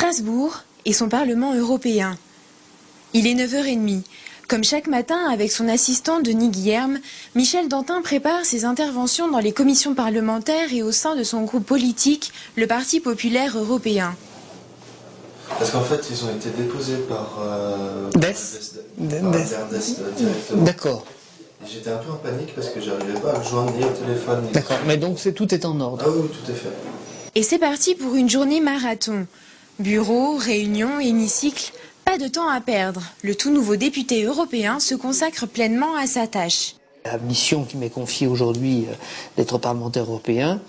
Strasbourg et son Parlement européen. Il est 9h30. Comme chaque matin, avec son assistant Denis Guilherme, Michel Dantin prépare ses interventions dans les commissions parlementaires et au sein de son groupe politique, le Parti populaire européen. Parce qu'en fait, ils ont été déposés par Dest directement. D'accord. J'étais un peu en panique parce que j'arrivais pas à me joindre ni au téléphone. D'accord, mais donc tout est en ordre. Ah oui, tout est fait. Et c'est parti pour une journée marathon. Bureaux, réunions, hémicycle, pas de temps à perdre. Le tout nouveau député européen se consacre pleinement à sa tâche. La mission qui m'est confiée aujourd'hui d'être parlementaire européen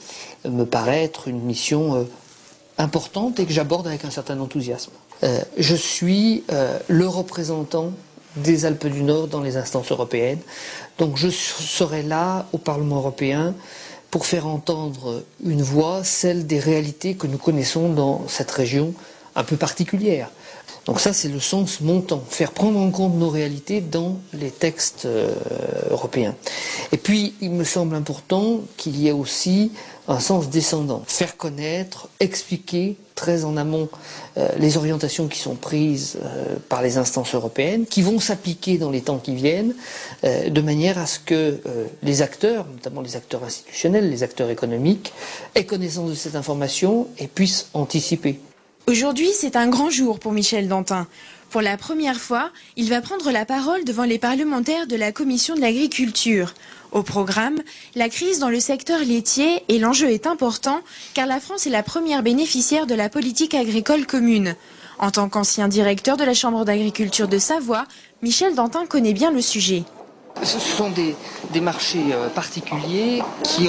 me paraît être une mission importante et que j'aborde avec un certain enthousiasme. Je suis le représentant des Alpes du Nord dans les instances européennes. Donc je serai là au Parlement européen pour faire entendre une voix, celle des réalités que nous connaissons dans cette région un peu particulière. Donc ça, c'est le sens montant, faire prendre en compte nos réalités dans les textes européens. Et puis, il me semble important qu'il y ait aussi un sens descendant, faire connaître, expliquer très en amont les orientations qui sont prises par les instances européennes, qui vont s'appliquer dans les temps qui viennent, de manière à ce que les acteurs, notamment les acteurs institutionnels, les acteurs économiques, aient connaissance de cette information et puissent anticiper. Aujourd'hui, c'est un grand jour pour Michel Dantin. Pour la première fois, il va prendre la parole devant les parlementaires de la Commission de l'Agriculture. Au programme, la crise dans le secteur laitier et l'enjeu est important car la France est la première bénéficiaire de la politique agricole commune. En tant qu'ancien directeur de la Chambre d'agriculture de Savoie, Michel Dantin connaît bien le sujet. Ce sont des marchés particuliers qui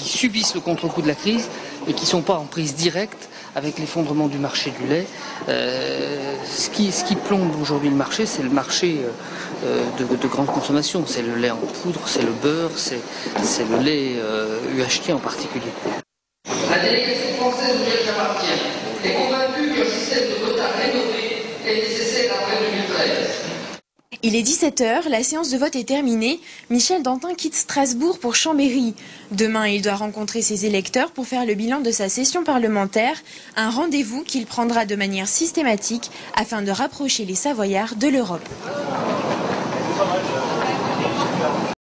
subissent le contre-coup de la crise et qui ne sont pas en prise directe avec l'effondrement du marché du lait. Ce qui plombe aujourd'hui le marché, c'est le marché de grande consommation. C'est le lait en poudre, c'est le beurre, c'est le lait UHT en particulier. La délégation française auquel j'appartiens est convaincue qu'un système de quotas rénové est nécessaire après 2013. Il est 17h, la séance de vote est terminée. Michel Dantin quitte Strasbourg pour Chambéry. Demain, il doit rencontrer ses électeurs pour faire le bilan de sa session parlementaire. Un rendez-vous qu'il prendra de manière systématique afin de rapprocher les Savoyards de l'Europe.